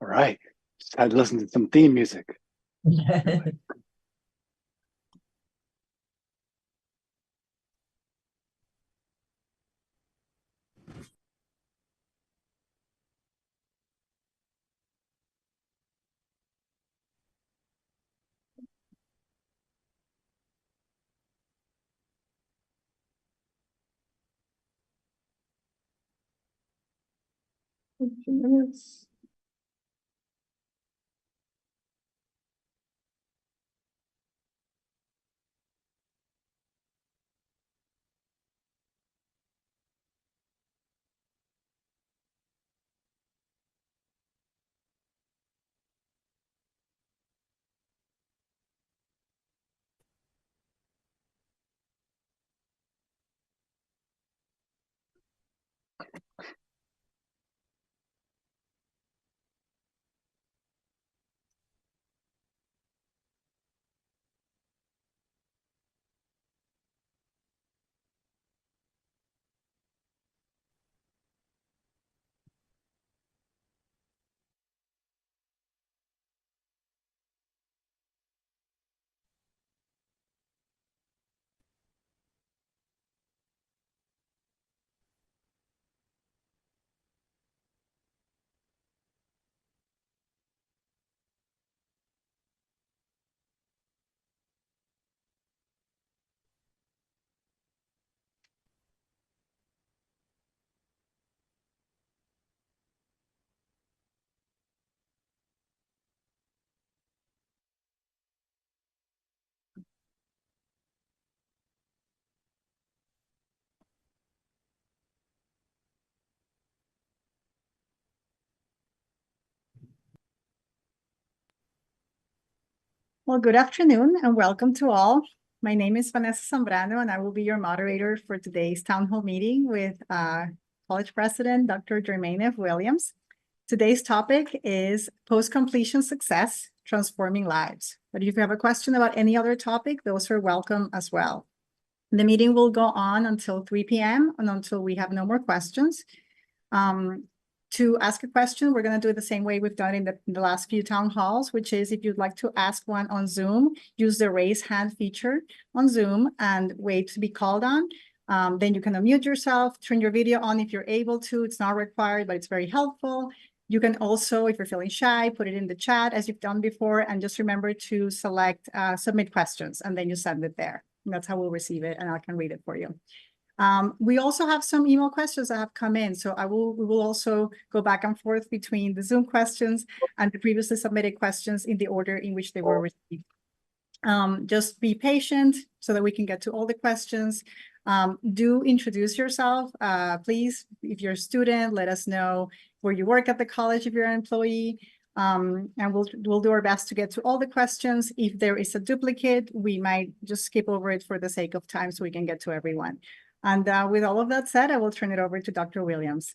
All right. Just had to listen to some theme music. Well, good afternoon and welcome to all. My name is Vanessa Zambrano and I will be your moderator for today's town hall meeting with College President Dr. Jermaine F. Williams. Today's topic is post-completion success, transforming lives. But if you have a question about any other topic, those are welcome as well. The meeting will go on until 3 p.m. and until we have no more questions. To ask a question, we're going to do it the same way we've done in the last few town halls, which is if you'd like to ask one on Zoom, use the raise hand feature on Zoom and wait to be called on. Then you can unmute yourself, turn your video on if you're able to. It's not required, but it's very helpful. You can also, if you're feeling shy, put it in the chat as you've done before, and just remember to select submit questions, and then you send it there. And that's how we'll receive it, and I can read it for you. We also have some email questions that have come in, so we will also go back and forth between the Zoom questions and the previously submitted questions in the order in which they were received. Just be patient so that we can get to all the questions. Do introduce yourself, please. If you're a student, let us know where you work at the college if you're an employee. And we'll do our best to get to all the questions. If there is a duplicate, we might just skip over it for the sake of time so we can get to everyone. And with all of that said, I will turn it over to Dr. Williams.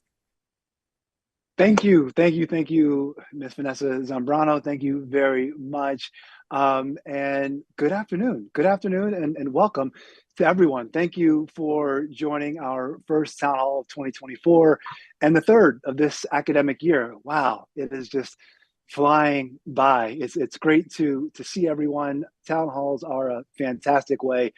Thank you, Ms. Vanessa Zambrano. Thank you very much. And good afternoon and welcome to everyone. Thank you for joining our first town hall of 2024 and the third of this academic year. Wow, it is just flying by. It's great to see everyone. Town halls are a fantastic way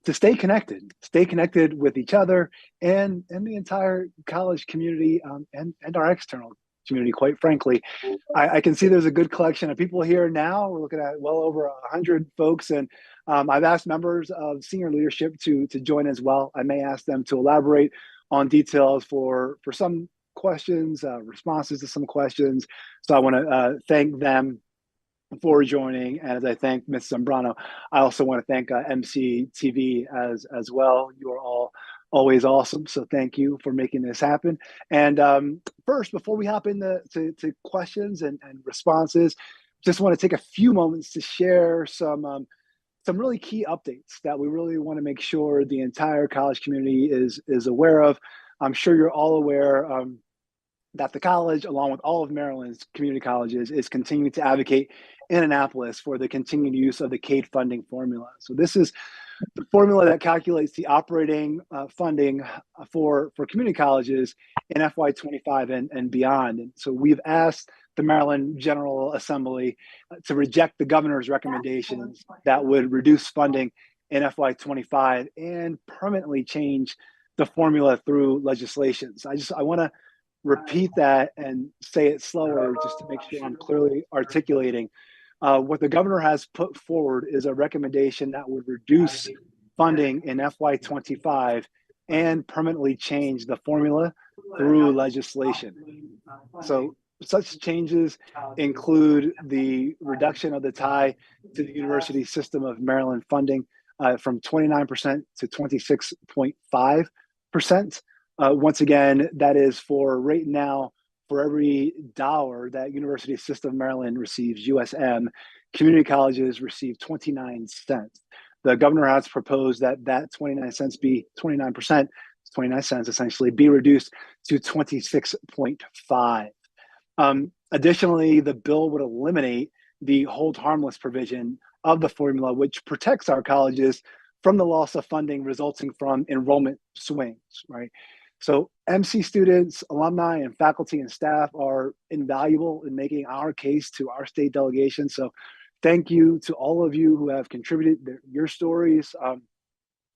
to stay connected with each other and the entire college community and our external community, quite frankly. I can see there's a good collection of people here now. We're looking at well over 100 folks, and I've asked members of senior leadership to join as well. I may ask them to elaborate on details for some questions, responses to some questions. So I want to thank them for joining, and as I thank Ms. Zambrano, I also want to thank MCTV as well. You are all always awesome, so thank you for making this happen. And first, before we hop into to questions and responses, just want to take a few moments to share some really key updates that we really want to make sure the entire college community is aware of. I'm sure you're all aware that the college, along with all of Maryland's community colleges, is continuing to advocate in Annapolis for the continued use of the CADE funding formula. So this is the formula that calculates the operating funding for community colleges in FY25 and beyond. And so we've asked the Maryland General Assembly to reject the governor's recommendations that would reduce funding in FY25 and permanently change the formula through legislation. So I want to repeat that and say it slower just to make sure I'm clearly articulating. What the governor has put forward is a recommendation that would reduce funding in FY25 and permanently change the formula through legislation. So such changes include the reduction of the tie to the University System of Maryland funding from 29% to 26.5%. Once again, that is for right now, for every dollar that University System of Maryland receives, USM, community colleges receive 29 cents. The governor has proposed that 29 cents be 29%, 29 cents essentially, be reduced to 26.5. Additionally, the bill would eliminate the hold harmless provision of the formula, which protects our colleges from the loss of funding resulting from enrollment swings, right? So MC students, alumni, and faculty and staff are invaluable in making our case to our state delegation. So thank you to all of you who have contributed your stories.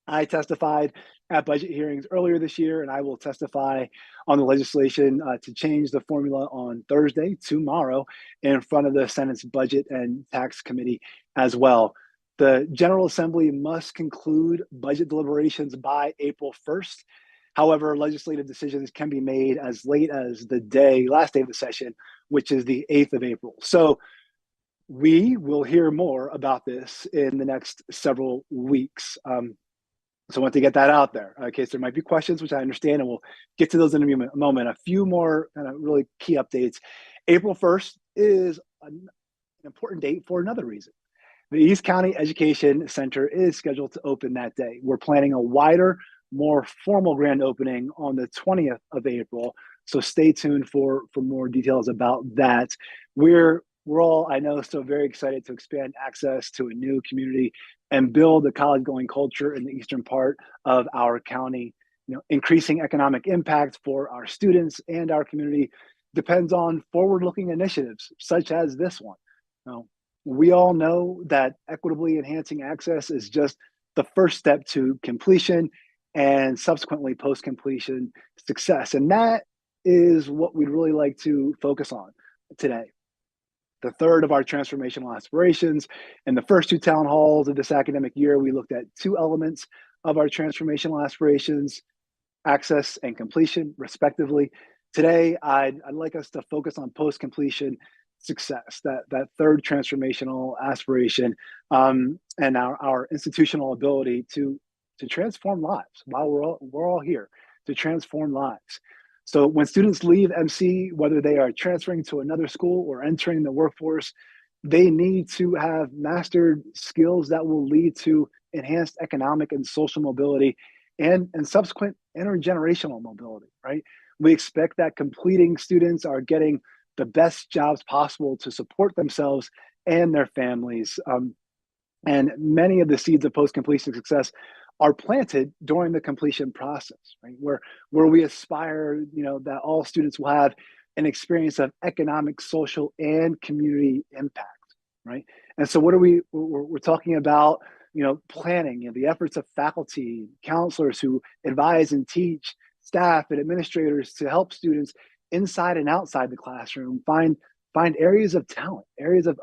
I testified at budget hearings earlier this year, and I will testify on the legislation to change the formula on Thursday, tomorrow, in front of the Senate's Budget and Tax Committee as well. The General Assembly must conclude budget deliberations by April 1st. However, legislative decisions can be made as late as the last day of the session, which is the 8th of April. So we will hear more about this in the next several weeks. So I want to get that out there in case there might be questions, which I understand, and we'll get to those in a moment. A few more kind of really key updates. April 1st is an important date for another reason. The East County Education Center is scheduled to open that day. We're planning a wider, more formal grand opening on the 20th of April. So stay tuned for more details about that. We're all, I know, still very excited to expand access to a new community and build a college-going culture in the eastern part of our county. Increasing economic impact for our students and our community depends on forward-looking initiatives such as this one. We all know that equitably enhancing access is just the first step to completion and subsequently post-completion success. And that is what we'd really like to focus on today. The third of our transformational aspirations. In the first two town halls of this academic year, we looked at two elements of our transformational aspirations, access and completion, respectively. Today, I'd like us to focus on post-completion success, that third transformational aspiration, and our institutional ability to transform lives while we're all here to transform lives. So when students leave MC, whether they are transferring to another school or entering the workforce, they need to have mastered skills that will lead to enhanced economic and social mobility and subsequent intergenerational mobility, right? We expect that completing students are getting the best jobs possible to support themselves and their families. And many of the seeds of post-completion success are planted during the completion process, right? Where we aspire, that all students will have an experience of economic, social, and community impact, right? And so we're talking about, planning, the efforts of faculty, counselors who advise and teach, staff and administrators to help students inside and outside the classroom find areas of talent, areas of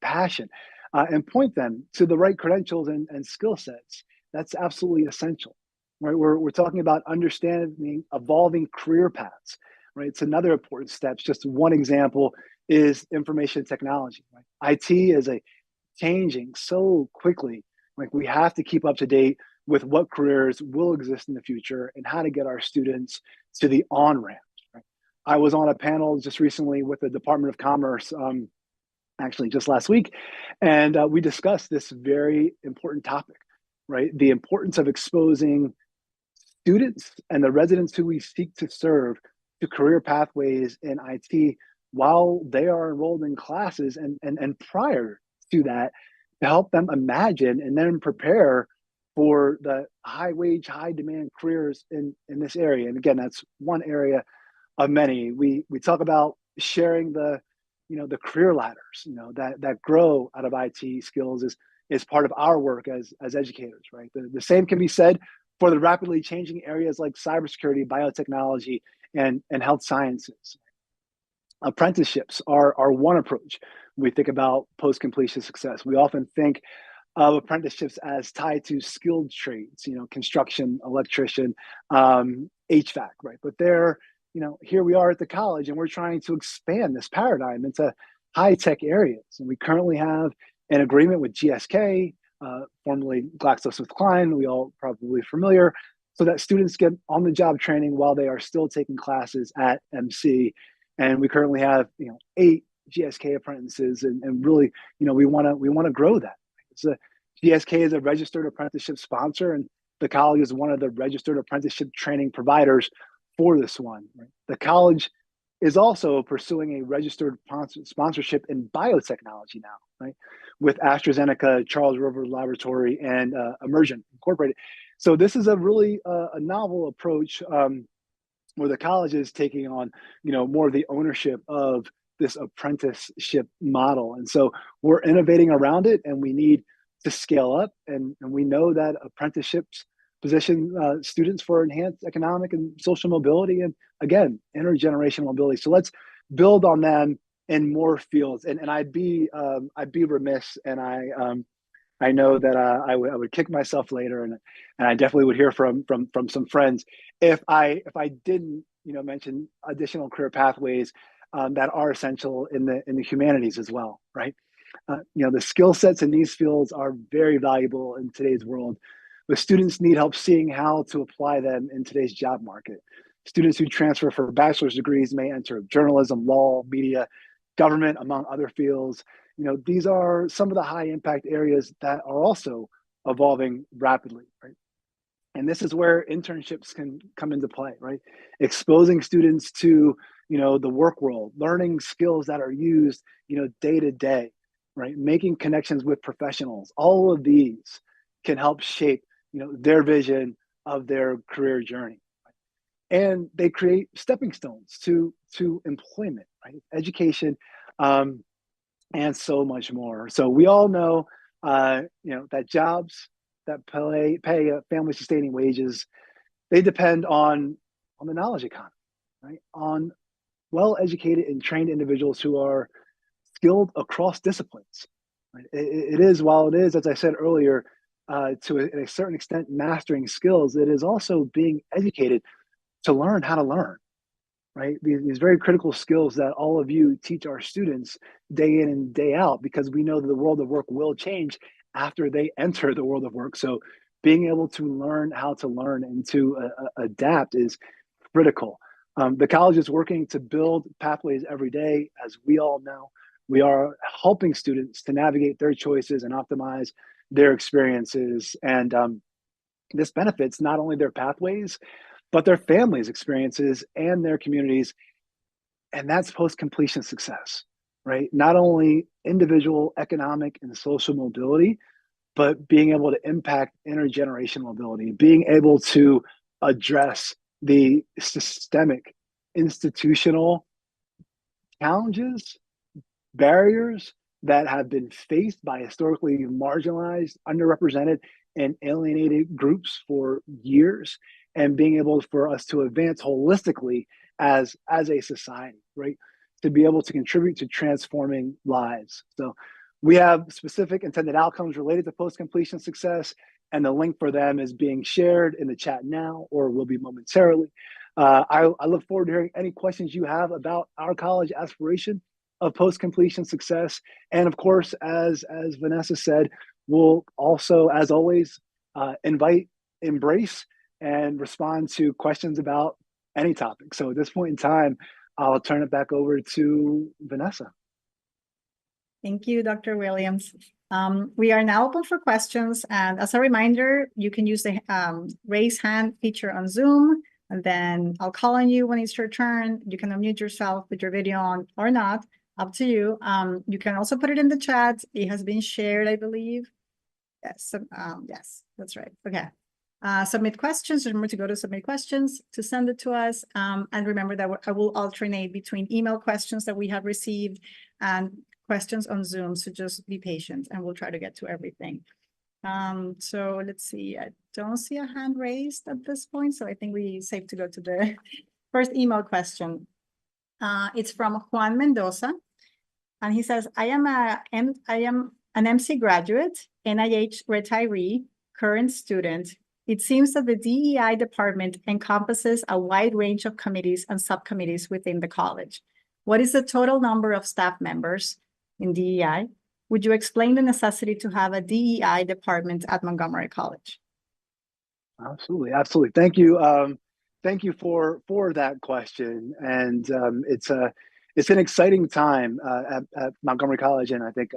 passion, and point them to the right credentials and skill sets. That's absolutely essential, right? We're talking about understanding evolving career paths, right? It's another important step. Just one example is information technology, right? IT is changing so quickly. Like we have to keep up to date with what careers will exist in the future and how to get our students to the on-ramp. Right? I was on a panel just recently with the Department of Commerce, actually just last week, and we discussed this very important topic. Right? The importance of exposing students and the residents who we seek to serve to career pathways in IT while they are enrolled in classes and prior to that to help them imagine and then prepare for the high wage, high demand careers in this area. And again, that's one area of many. We talk about sharing the the career ladders, that grow out of IT skills is part of our work as educators, right? The same can be said for the rapidly changing areas like cybersecurity, biotechnology, and health sciences. Apprenticeships are one approach. When we think about post-completion success, we often think of apprenticeships as tied to skilled trades, construction, electrician, HVAC, right? But here we are at the college and we're trying to expand this paradigm into high-tech areas. And we currently have an agreement with GSK, formerly GlaxoSmithKline, we all probably familiar, so that students get on-the-job training while they are still taking classes at MC. And we currently have, 8 GSK apprentices, and really, we want to grow that. GSK is a registered apprenticeship sponsor, and the college is one of the registered apprenticeship training providers for this one. Right? The college is also pursuing a registered sponsorship in biotechnology now, right? With AstraZeneca, Charles River Laboratory, and Emergent Incorporated. So this is a really a novel approach where the college is taking on, more of the ownership of this apprenticeship model. And so we're innovating around it, and we need to scale up. And we know that apprenticeships position students for enhanced economic and social mobility, and again, intergenerational mobility. So let's build on them in more fields. And I'd be remiss, and I know that I would kick myself later, and I definitely would hear from some friends if I didn't mention additional career pathways that are essential in the humanities as well, right? The skill sets in these fields are very valuable in today's world, but students need help seeing how to apply them in today's job market. Students who transfer for bachelor's degrees may enter journalism, law, media, government, among other fields. These are some of the high impact areas that are also evolving rapidly, right? And this is where internships can come into play, right? Exposing students to, the work world, learning skills that are used, day to day, right? Making connections with professionals. All of these can help shape, their vision of their career journey. Right? And they create stepping stones to employment, right? Education, and so much more. So we all know, that jobs that pay family sustaining wages, they depend on the knowledge economy, right? On well-educated and trained individuals who are skilled across disciplines. Right? It is, while it is, as I said earlier, to a certain extent, mastering skills, it is also being educated to learn how to learn, right? These very critical skills that all of you teach our students day in and day out, because we know that the world of work will change after they enter the world of work. So being able to learn how to learn and to adapt is critical. The college is working to build pathways every day. As we all know, we are helping students to navigate their choices and optimize their experiences. And this benefits not only their pathways, but their families' experiences and their communities. And that's post-completion success, right? Not only individual economic and social mobility, but being able to impact intergenerational mobility, being able to address the systemic institutional challenges, barriers that have been faced by historically marginalized, underrepresented, and alienated groups for years, and being able for us to advance holistically as a society, right? To be able to contribute to transforming lives. So we have specific intended outcomes related to post-completion success, and the link for them is being shared in the chat now, or will be momentarily. I look forward to hearing any questions you have about our college aspiration of post-completion success. And of course, as Vanessa said, we'll also, as always, invite, embrace, and respond to questions about any topic. So at this point in time, I'll turn it back over to Vanessa. Thank you, Dr. Williams. We are now open for questions. And as a reminder, you can use the raise hand feature on Zoom, and then I'll call on you when it's your turn. You can unmute yourself with your video on or not, up to you. You can also put it in the chat. It has been shared, I believe. Yes, yes, that's right. Okay. Submit questions. Remember to go to submit questions to send it to us. And remember that I will alternate between email questions that we have received and questions on Zoom, so just be patient and we'll try to get to everything. So let's see, I don't see a hand raised at this point, so I think we're safe to go to the first email question. It's from Juan Mendoza, and he says, I am an MC graduate, NIH retiree, current student. It seems that the DEI department encompasses a wide range of committees and subcommittees within the college. What is the total number of staff members in DEI? Would you explain the necessity to have a DEI department at Montgomery College? Absolutely, absolutely. Thank you. Thank you for that question. And it's an exciting time at Montgomery College, and I think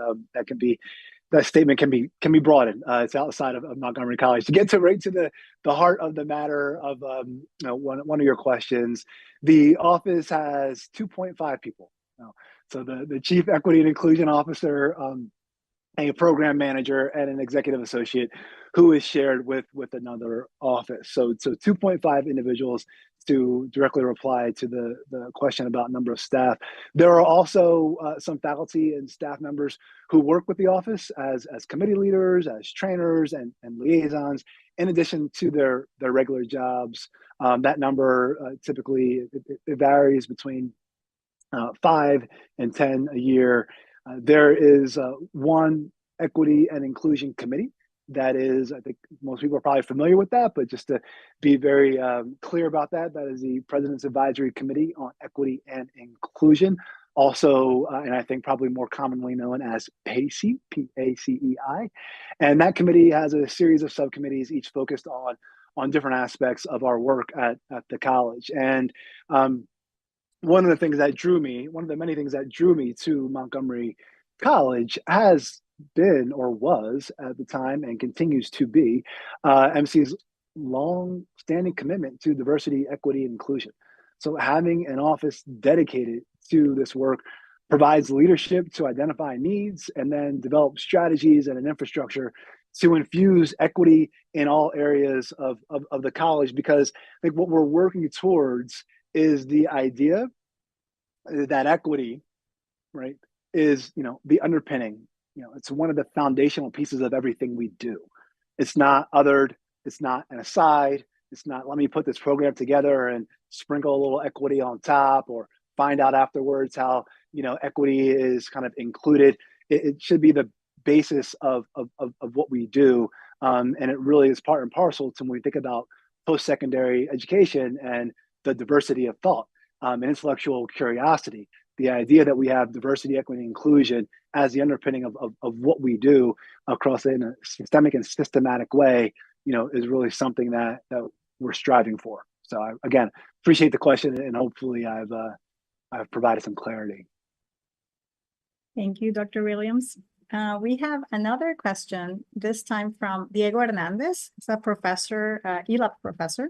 that statement can be broadened. It's outside of Montgomery College. To get right to the heart of the matter of one of your questions, the office has 2.5 people. So the chief equity and inclusion officer, a program manager, and an executive associate who is shared with another office. So 2.5 individuals to directly reply to the question about number of staff. There are also some faculty and staff members who work with the office as committee leaders, as trainers and liaisons, in addition to their regular jobs. That number typically it varies between 5 and 10 a year. There is one equity and inclusion committee that is, I think most people are probably familiar with that, but just to be very clear about that, that is the President's Advisory Committee on Equity and Inclusion, also, and I think probably more commonly known as PACEI, P-A-C-E-I. And that committee has a series of subcommittees, each focused on different aspects of our work at the college. And one of the many things that drew me to Montgomery College has been, or was at the time, and continues to be, MC's long-standing commitment to diversity, equity, and inclusion. So having an office dedicated to this work provides leadership to identify needs and then develop strategies and an infrastructure to infuse equity in all areas of the college, because I think what we're working towards is the idea that equity, right, is the underpinning. It's one of the foundational pieces of everything we do. It's not othered. It's not an aside. It's not, let me put this program together and sprinkle a little equity on top, or find out afterwards how equity is kind of included. It should be the basis of what we do, and it really is part and parcel to when we think about post-secondary education and the diversity of thought and intellectual curiosity. The idea that we have diversity, equity, and inclusion as the underpinning of what we do across in a systemic and systematic way, is really something that we're striving for. So I, again, appreciate the question, and hopefully I've provided some clarity. Thank you, Dr. Williams. We have another question, this time from Diego Hernandez. He's a professor, ELAP professor.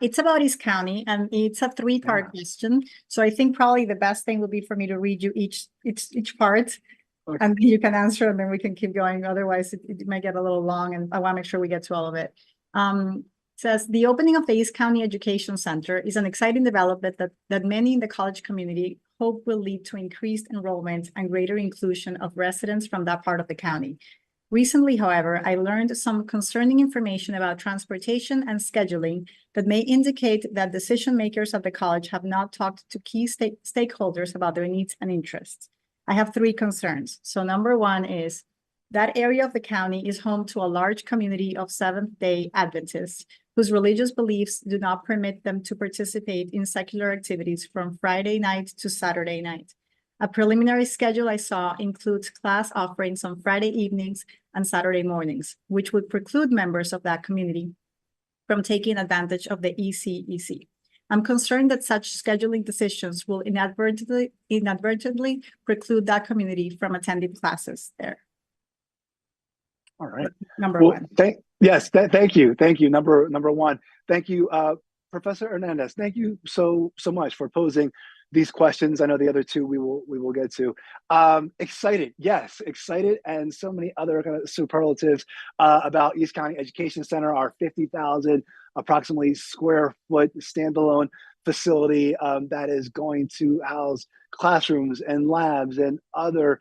It's about East County, and it's a three-part question. So I think probably the best thing would be for me to read you each part, okay, and you can answer, and then we can keep going. Otherwise, it might get a little long, and I want to make sure we get to all of it. It says, the opening of the East County Education Center is an exciting development that many in the college community hope will lead to increased enrollment and greater inclusion of residents from that part of the county. Recently, however, I learned some concerning information about transportation and scheduling that may indicate that decision makers at the college have not talked to key stakeholders about their needs and interests. I have three concerns. So number one is that area of the county is home to a large community of Seventh-day Adventists whose religious beliefs do not permit them to participate in secular activities from Friday night to Saturday night. A preliminary schedule I saw includes class offerings on Friday evenings and Saturday mornings, which would preclude members of that community from taking advantage of the ECEC. I'm concerned that such scheduling decisions will inadvertently preclude that community from attending classes there. All right. Number one. Thank you. Number one. Thank you, Professor Hernandez. Thank you so much for posing these questions. I know the other two we will get to. Excited, yes, excited, and so many other kind of superlatives about East County Education Center, our 50,000 approximately square foot standalone facility that is going to house classrooms and labs and other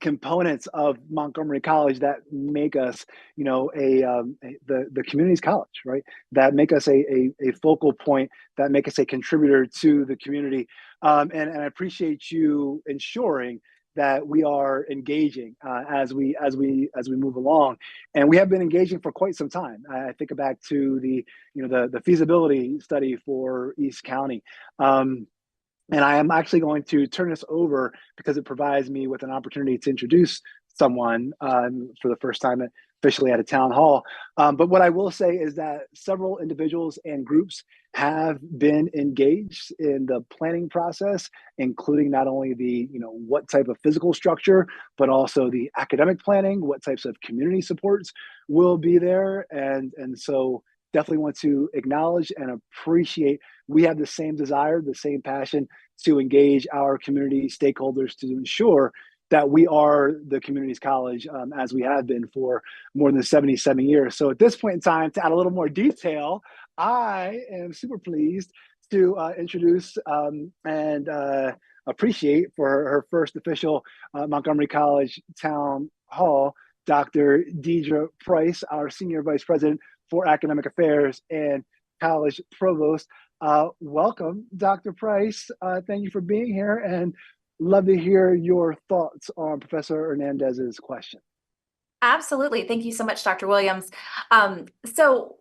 components of Montgomery College that make us, the community's college, right? That make us a focal point, that make us a contributor to the community. And I appreciate you ensuring that we are engaging as we move along, and we have been engaging for quite some time. I think back to the feasibility study for East County. And I am actually going to turn this over because it provides me with an opportunity to introduce someone for the first time officially at a town hall. But what I will say is that several individuals and groups have been engaged in the planning process, including not only what type of physical structure, but also the academic planning, what types of community supports will be there. And so definitely want to acknowledge and appreciate we have the same desire, the same passion to engage our community stakeholders to ensure that we are the community's college as we have been for more than 77 years. So at this point in time, to add a little more detail, I am super pleased to introduce and appreciate for her first official Montgomery College Town Hall, Dr. Deidre Price, our Senior Vice President for Academic Affairs and College Provost. Welcome, Dr. Price. Thank you for being here, and love to hear your thoughts on Professor Hernandez's question. Absolutely. Thank you so much, Dr. Williams. So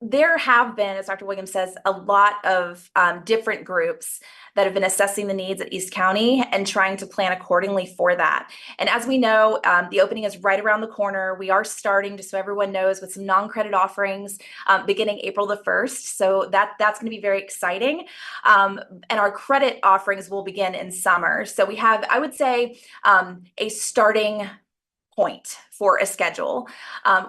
there have been, as Dr. Williams says, a lot of different groups that have been assessing the needs at East County and trying to plan accordingly for that. And as we know, the opening is right around the corner. We are starting, just so everyone knows, with some non-credit offerings beginning April the 1st. So that's going to be very exciting. And our credit offerings will begin in summer. So we have, I would say, a starting point for a schedule.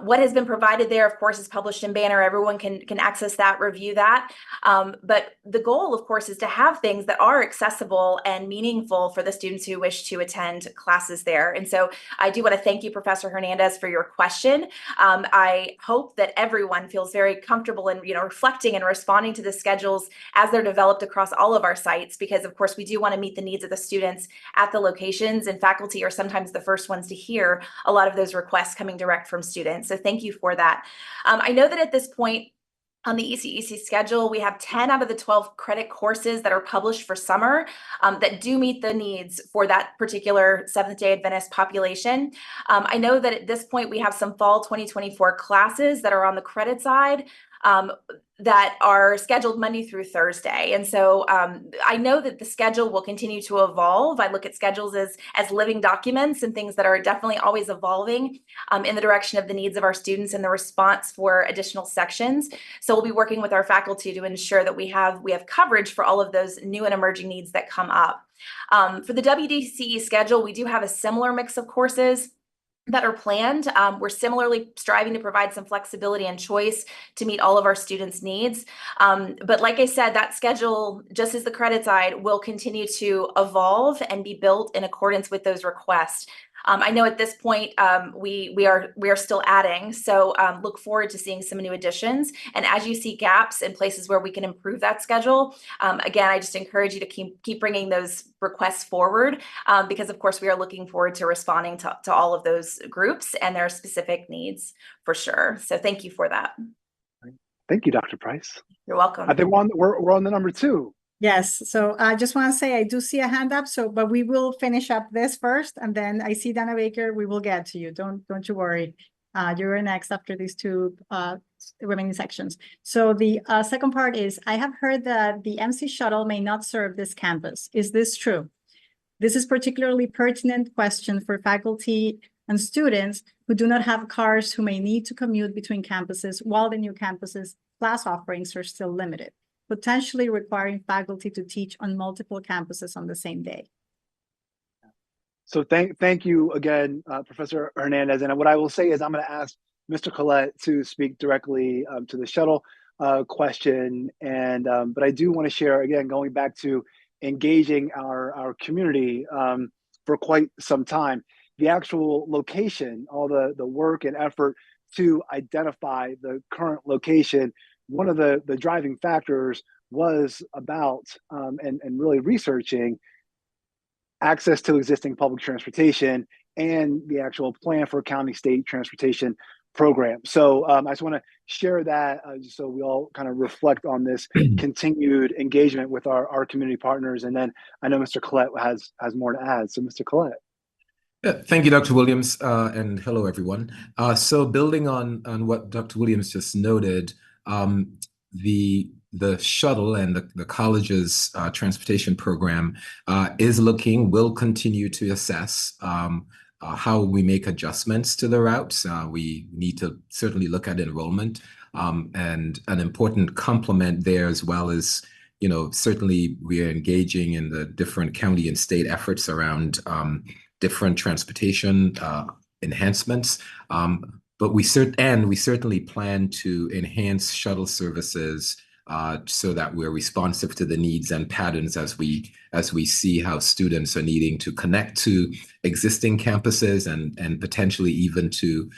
What has been provided there, of course, is published in Banner. Everyone can access that, review that. But the goal, of course, is to have things that are accessible and meaningful for the students who wish to attend classes there. And so I do want to thank you, Professor Hernandez, for your question. I hope that everyone feels very comfortable in reflecting and responding to the schedules as they're developed across all of our sites, because, of course, we do want to meet the needs of the students at the locations, and faculty are sometimes the first ones to hear a lot of those requests coming direct from students. So thank you for that. I know that at this point on the ECEC schedule, we have 10 out of the 12 credit courses that are published for summer that do meet the needs for that particular Seventh-day Adventist population. I know that at this point we have some fall 2024 classes that are on the credit side that are scheduled Monday through Thursday. And so I know that the schedule will continue to evolve. I look at schedules as living documents and things that are definitely always evolving in the direction of the needs of our students and the response for additional sections. So we'll be working with our faculty to ensure that we have coverage for all of those new and emerging needs that come up. For the WDCE schedule, we do have a similar mix of courses that are planned. We're similarly striving to provide some flexibility and choice to meet all of our students' needs. But like I said, that schedule, just as the credit side, will continue to evolve and be built in accordance with those requests. I know at this point we are still adding, so look forward to seeing some new additions. And as you see gaps in places where we can improve that schedule, again, I just encourage you to keep bringing those requests forward because, of course, we are looking forward to responding to all of those groups and their specific needs for sure. So thank you for that. Thank you, Dr. Price. You're welcome. I think we're on the number 2. Yes, so I just want to say I do see a hand up, but we will finish up this first, and then I see Dana Baker. We will get to you. Don't you worry. You're next after these two remaining sections. So the second part is, I have heard that the MC shuttle may not serve this campus. Is this true? This is particularly pertinent question for faculty and students who do not have cars, who may need to commute between campuses while the new campus's class offerings are still limited, potentially requiring faculty to teach on multiple campuses on the same day. So thank you again, Professor Hernandez. And what I will say is I'm going to ask Mr. Collette to speak directly to the shuttle question. And but I do want to share, again, going back to engaging our community for quite some time, the actual location, all the work and effort to identify the current location. One of the driving factors was about and really researching access to existing public transportation and the actual plan for county state transportation program. So I just want to share that just so we all kind of reflect on this continued engagement with our community partners. And then I know Mr. Collette has more to add. So Mr. Collette. Yeah, thank you, Dr. Williams, and hello, everyone. So building on what Dr. Williams just noted, the shuttle and the college's transportation program will continue to assess how we make adjustments to the routes. We need to certainly look at enrollment, and an important complement there, as well as, certainly we are engaging in the different county and state efforts around different transportation enhancements. But we certainly plan to enhance shuttle services so that we're responsive to the needs and patterns as we see how students are needing to connect to existing campuses and potentially even to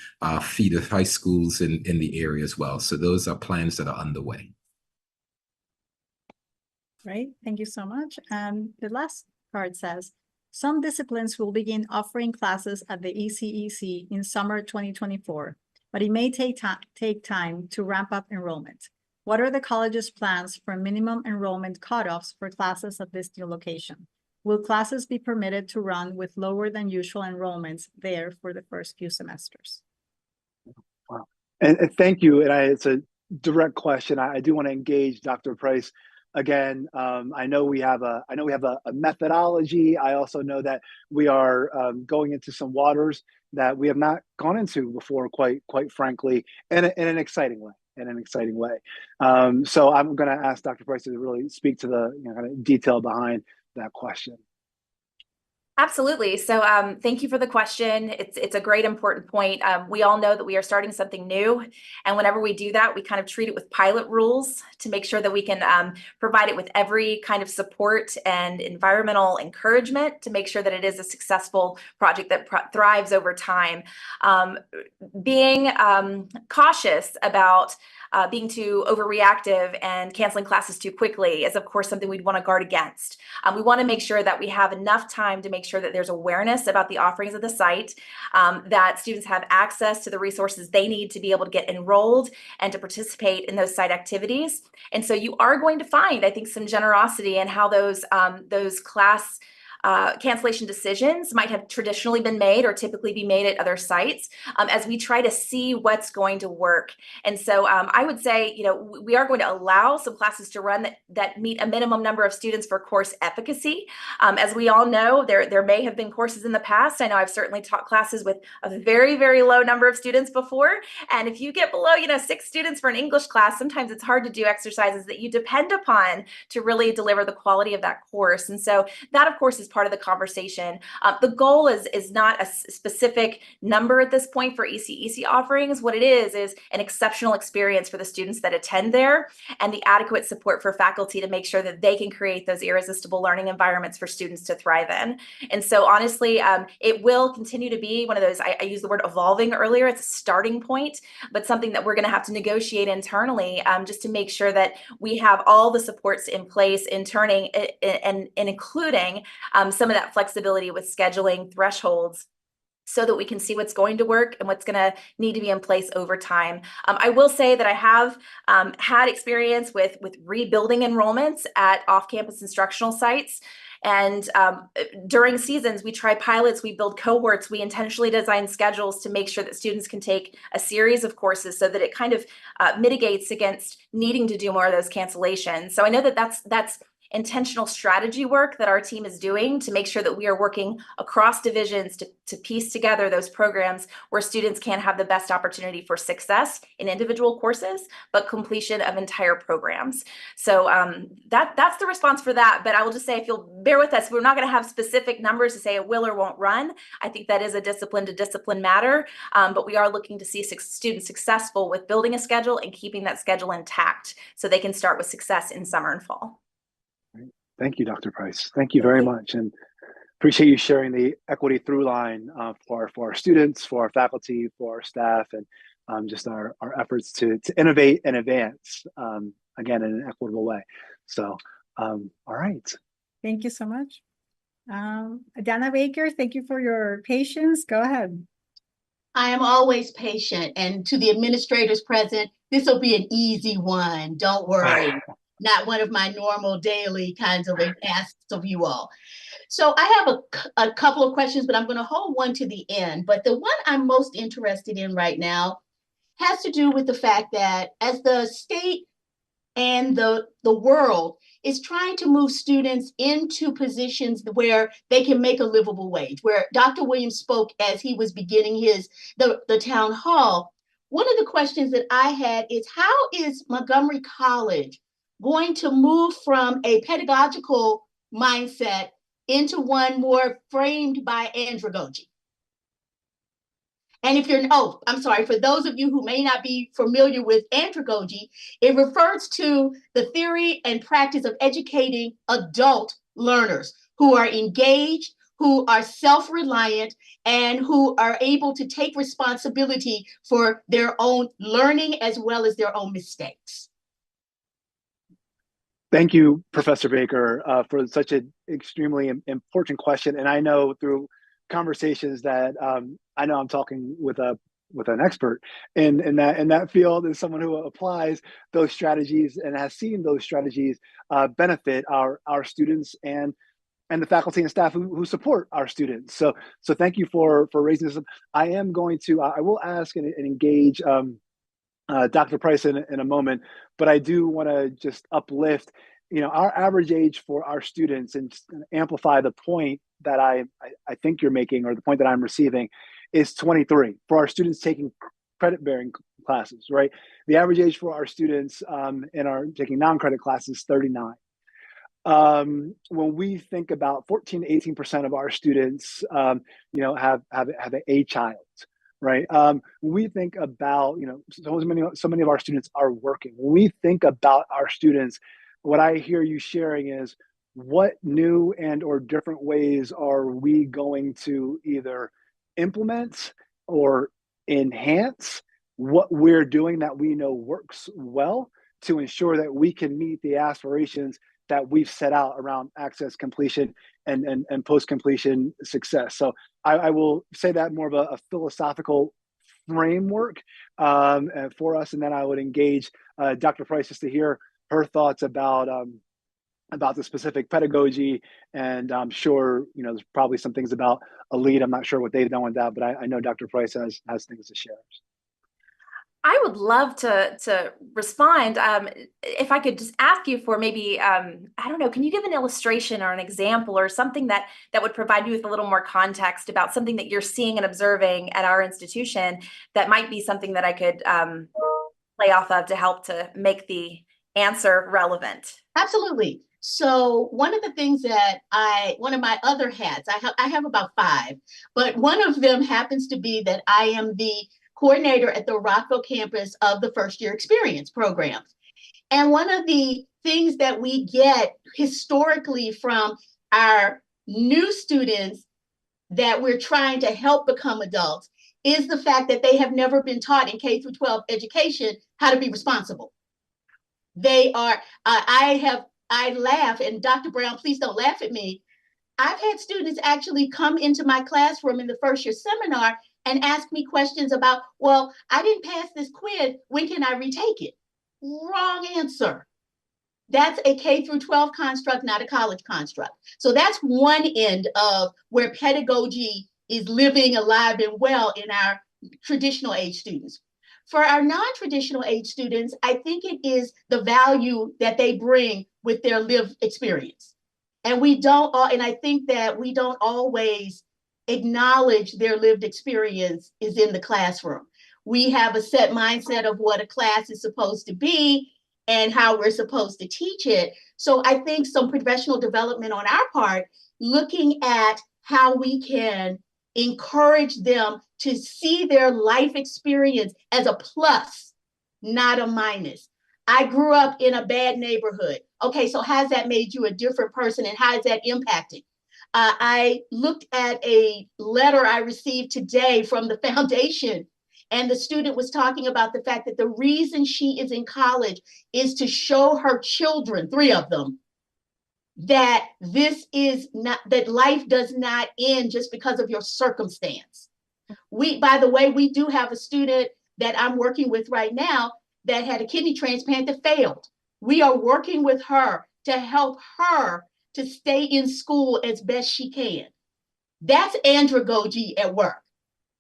feeder high schools in the area as well. So those are plans that are underway. Great, thank you so much. And the last part says, some disciplines will begin offering classes at the ECEC in summer 2024, but it may take time to ramp up enrollment. What are the college's plans for minimum enrollment cutoffs for classes at this new location? Will classes be permitted to run with lower than usual enrollments there for the first few semesters? Wow, and thank you. And it's a direct question. I do want to engage Dr. Price. Again, I know we have a methodology. I also know that we are going into some waters that we have not gone into before, quite frankly, in an exciting way. So I'm going to ask Dr. Price to really speak to the kind of detail behind that question. Absolutely. So thank you for the question. It's a great important point. We all know that we are starting something new. And whenever we do that, we kind of treat it with pilot rules to make sure that we can provide it with every kind of support and environmental encouragement to make sure that it is a successful project that thrives over time. Being cautious about being too overreactive and canceling classes too quickly is, of course, something we'd want to guard against. We want to make sure that we have enough time to make sure that there's awareness about the offerings of the site, that students have access to the resources they need to be able to get enrolled and to participate in those site activities. And so you are going to find, I think, some generosity in how those class cancellation decisions might have traditionally been made or typically be made at other sites, as we try to see what's going to work. And so I would say, we are going to allow some classes to run that meet a minimum number of students for course efficacy. As we all know, there may have been courses in the past. I know I've certainly taught classes with a very, very low number of students before. And if you get below, 6 students for an English class, sometimes it's hard to do exercises that you depend upon to really deliver the quality of that course. And so that, of course, is part of the conversation. The goal is not a specific number at this point for ECEC offerings. What it is an exceptional experience for the students that attend there and the adequate support for faculty to make sure that they can create those irresistible learning environments for students to thrive in. And so honestly, it will continue to be one of those, I used the word evolving earlier, it's a starting point, but something that we're going to have to negotiate internally just to make sure that we have all the supports in place in turning and including some of that flexibility with scheduling thresholds so that we can see what's going to work and what's going to need to be in place over time. I will say that I have had experience with rebuilding enrollments at off-campus instructional sites. And during seasons, we try pilots, we build cohorts, we intentionally design schedules to make sure that students can take a series of courses so that it kind of mitigates against needing to do more of those cancellations. So I know that that's intentional strategy work that our team is doing to make sure that we are working across divisions to piece together those programs where students can have the best opportunity for success in individual courses, but completion of entire programs. So that's the response for that. But I will just say, if you'll bear with us, we're not going to have specific numbers to say it will or won't run. I think that is a discipline to discipline matter, but we are looking to see students successful with building a schedule and keeping that schedule intact so they can start with success in summer and fall. Thank you, Dr. Price. Thank you very much. And appreciate you sharing the equity through line for our students, for our faculty, for our staff, and just our efforts to innovate and advance, again, in an equitable way. So, all right. Thank you so much. Dana Baker, thank you for your patience. Go ahead. I am always patient, and to the administrators present, this will be an easy one. Don't worry. Not one of my normal daily kinds of asks of you all. So I have a couple of questions, but I'm going to hold one to the end. But the one I'm most interested in right now has to do with the fact that as the state and the world is trying to move students into positions where they can make a livable wage, where Dr. Williams spoke as he was beginning the town hall. One of the questions that I had is, how is Montgomery College going to move from a pedagogical mindset into one more framed by andragogy? And if you're, I'm sorry, for those of you who may not be familiar with andragogy, it refers to the theory and practice of educating adult learners who are engaged, who are self-reliant, and who are able to take responsibility for their own learning as well as their own mistakes. Thank you, Professor Baker, for such an extremely important question. And I know through conversations that I know I'm talking with an expert in that field, and someone who applies those strategies and has seen those strategies benefit our students and the faculty and staff who support our students. So thank you for raising this up. I will ask and engage Dr. Price in a moment, but I do want to just uplift, our average age for our students and just amplify the point that I think you're making, or the point that I'm receiving, is 23 for our students taking credit-bearing classes, right? The average age for our students in our taking non-credit classes is 39. When we think about 14 to 18% of our students, have a child, right? When we think about, so many of our students are working. When we think about our students, what I hear you sharing is, what new and or different ways are we going to either implement or enhance what we're doing that we know works well to ensure that we can meet the aspirations that we've set out around access, completion, and post-completion success. So I will say that more of a philosophical framework for us, and then I would engage Dr. Price just to hear her thoughts about the specific pedagogy, and I'm sure there's probably some things about ELITE. I'm not sure what they've done with that, but I know Dr. Price has things to share. I would love to respond. If I could just ask you for maybe, I don't know, can you give an illustration or an example or something that would provide you with a little more context about something that you're seeing and observing at our institution that might be something that I could play off of to help to make the answer relevant? Absolutely. So one of the things that one of my other hats, I have about 5, but one of them happens to be that I am the coordinator at the Rockville campus of the First Year Experience programs. And one of the things that we get historically from our new students that we're trying to help become adults is the fact that they have never been taught in K through 12 education how to be responsible. They are, I laugh, and Dr. Brown, please don't laugh at me. I've had students actually come into my classroom in the first year seminar and ask me questions about, well, I didn't pass this quiz, when can I retake it? Wrong answer. That's a K through 12 construct, not a college construct. So that's one end of where pedagogy is living alive and well in our traditional age students. For our non-traditional age students, I think it is the value that they bring with their lived experience. And I think that we don't always acknowledge their lived experience is in the classroom. We have a set mindset of what a class is supposed to be and how we're supposed to teach it. So I think some professional development on our part, looking at how we can encourage them to see their life experience as a plus, not a minus. I grew up in a bad neighborhood. Okay, so how's that made you a different person, and how is that impacting? I looked at a letter I received today from the foundation, And the student was talking about the fact that the reason she is in college is to show her children, 3 of them, that this is not, that life does not end just because of your circumstance. By the way, we do have a student that I'm working with right now that had a kidney transplant that failed. We are working with her to help her to stay in school as best she can. That's andragogy at work.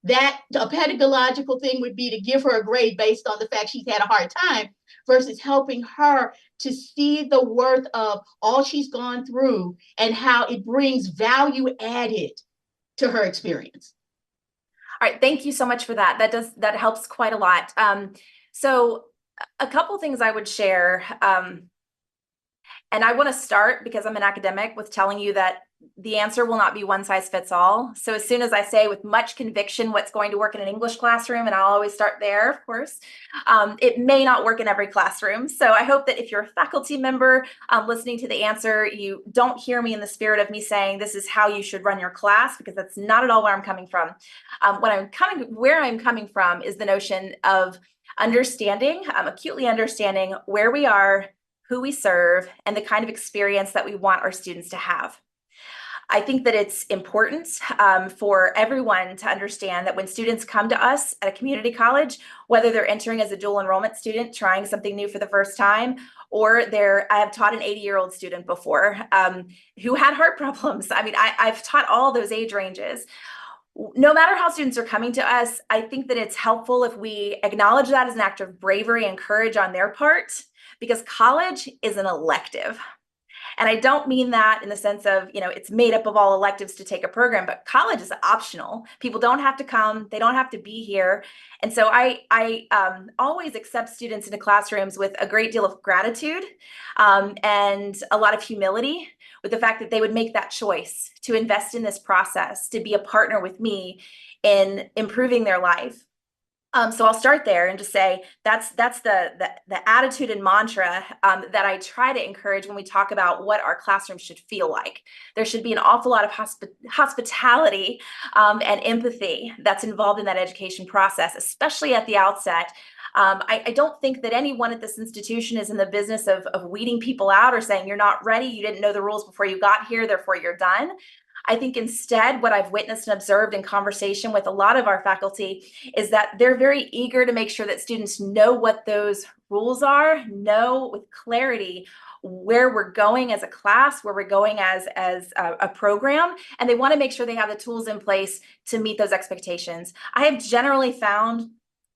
That a pedagogical thing would be to give her a grade based on the fact she's had a hard time versus helping her to see the worth of all she's gone through and how it brings value added to her experience. All right, thank you so much for that. That helps quite a lot. So a couple things I would share, and I want to start, because I'm an academic, with telling you that the answer will not be one size fits all. So as soon as I say with much conviction what's going to work in an English classroom, and I'll always start there, of course, it may not work in every classroom. So I hope that if you're a faculty member listening to the answer, you don't hear me in the spirit of me saying this is how you should run your class, because that's not at all where I'm coming from. Where I'm coming from is the notion of understanding, acutely understanding where we are, who we serve, and the kind of experience that we want our students to have. I think that it's important for everyone to understand that when students come to us at a community college, whether they're entering as a dual enrollment student, trying something new for the first time, or I have taught an 80-year-old student before who had heart problems. I mean, I've taught all those age ranges. No matter how students are coming to us, I think that it's helpful if we acknowledge that as an act of bravery and courage on their part, because college is an elective. And I don't mean that in the sense of, it's made up of all electives to take a program, but college is optional. People don't have to come. They don't have to be here. And so I always accept students into classrooms with a great deal of gratitude and a lot of humility, with the fact that they would make that choice to invest in this process, to be a partner with me in improving their life. So I'll start there and just say that's the attitude and mantra that I try to encourage when we talk about what our classroom should feel like. There should be an awful lot of hospitality and empathy that's involved in that education process, especially at the outset. I don't think that anyone at this institution is in the business of weeding people out or saying you're not ready, you didn't know the rules before you got here, therefore you're done. I think instead what I've witnessed and observed in conversation with a lot of our faculty is that they're very eager to make sure that students know what those rules are, know with clarity where we're going as a class, where we're going as a program, and they want to make sure they have the tools in place to meet those expectations. I have generally found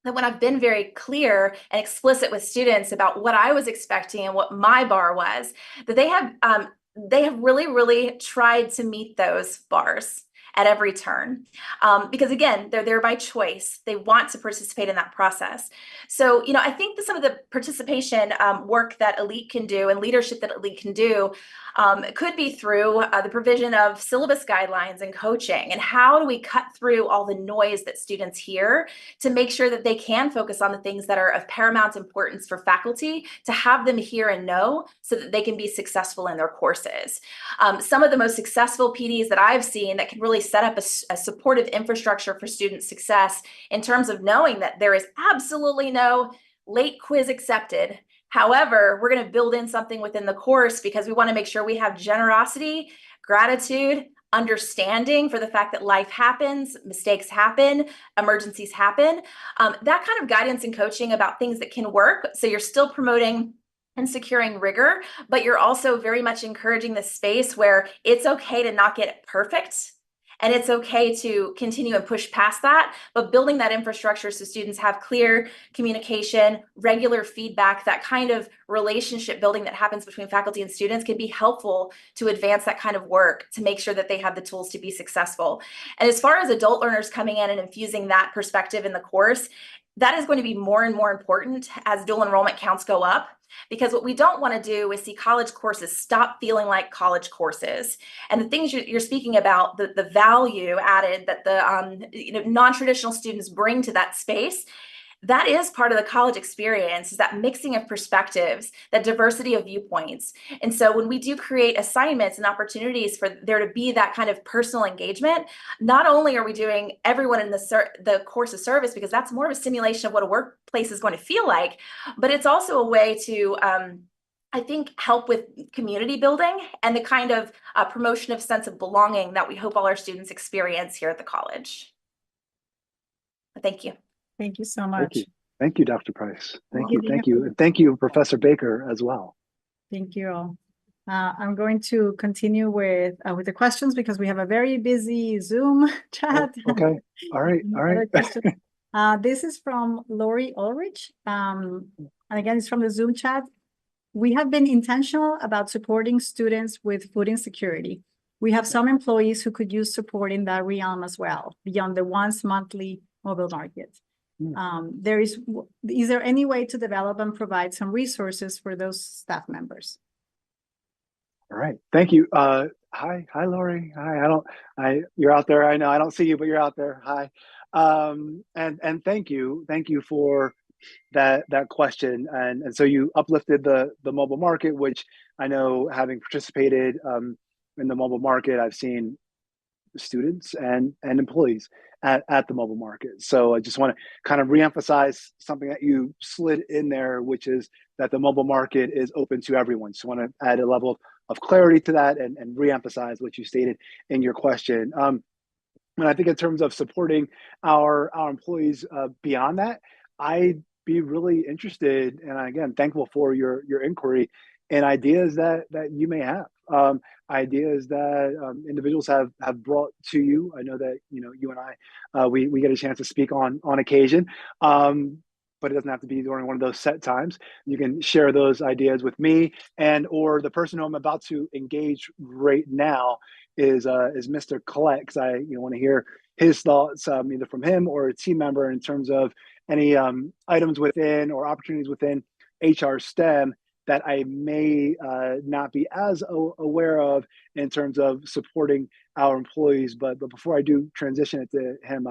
that when I've been very clear and explicit with students about what I was expecting and what my bar was, that they have really, really tried to meet those bars at every turn. Because again, they're there by choice. They want to participate in that process. So, I think that some of the participation work that Elite can do and leadership that Elite can do could be through the provision of syllabus guidelines and coaching. And how do we cut through all the noise that students hear to make sure that they can focus on the things that are of paramount importance for faculty to have them hear and know so that they can be successful in their courses. Some of the most successful PDs that I've seen that can really set up a supportive infrastructure for student success in terms of knowing that there is absolutely no late quiz accepted. However, we're going to build in something within the course because we want to make sure we have generosity, gratitude, understanding for the fact that life happens, mistakes happen, emergencies happen. That kind of guidance and coaching about things that can work. So you're still promoting and securing rigor, but you're also very much encouraging the space where it's okay to not get it perfect. And it's okay to continue and push past that, but building that infrastructure so students have clear communication, regular feedback, that kind of relationship building that happens between faculty and students can be helpful to advance that kind of work to make sure that they have the tools to be successful. And as far as adult learners coming in and infusing that perspective in the course, that is going to be more and more important as dual enrollment counts go up, because what we don't want to do is see college courses stop feeling like college courses. And the things you're speaking about, the value added that the non-traditional students bring to that space, that is part of the college experience, is that mixing of perspectives, that diversity of viewpoints. And so when we do create assignments and opportunities for there to be that kind of personal engagement, not only are we doing everyone in the course of service, because that's more of a simulation of what a workplace is going to feel like, but it's also a way to I think help with community building and the kind of promotion of sense of belonging that we hope all our students experience here at the college. Thank you. Thank you so much. Thank you, Dr. Price. Thank you, Well, thank you. And thank you, Professor Baker, as well. Thank you all. I'm going to continue with the questions because we have a very busy Zoom chat. Oh, okay. All right. All right. This is from Lori Ulrich. And again, it's from the Zoom chat. We have been intentional about supporting students with food insecurity. We have some employees who could use support in that realm as well, beyond the once monthly mobile market. Is there any way to develop and provide some resources for those staff members? All right. Thank you. Hi, Lori. Hi. You're out there. I know I don't see you, but you're out there. Hi. And thank you for that question. And so you uplifted the mobile market, which I know, having participated in the mobile market, I've seen students and employees at the mobile market. So I just want to kind of reemphasize something that you slid in there, which is that the mobile market is open to everyone. Just want to add a level of clarity to that and reemphasize what you stated in your question. And I think in terms of supporting our employees beyond that, I'd be really interested, and again, thankful for your inquiry and ideas that you may have. Ideas that individuals have brought to you. I know that you and I we get a chance to speak on occasion, but it doesn't have to be during one of those set times. You can share those ideas with me or the person who I'm about to engage right now is Mr. Collette, because I want to hear his thoughts either from him or a team member in terms of any items within or opportunities within HR STEM that I may not be as aware of in terms of supporting our employees. But before I do transition it to him,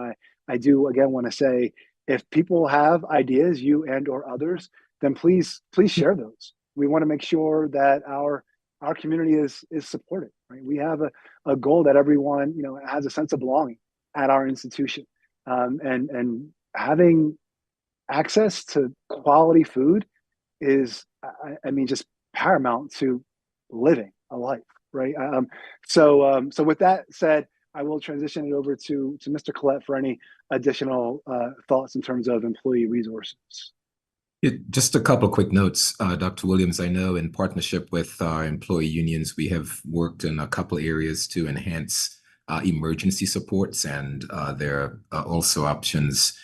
I do again want to say, if people have ideas, you and or others, then please share those. We want to make sure that our community is supported. Right? We have a goal that everyone has a sense of belonging at our institution, and having access to quality food is, I mean, just paramount to living a life, right? So with that said, I will transition it over to Mr. Collette for any additional thoughts in terms of employee resources. Yeah, just a couple of quick notes, Dr. Williams. I know in partnership with our employee unions, we have worked in a couple of areas to enhance emergency supports, and there are also options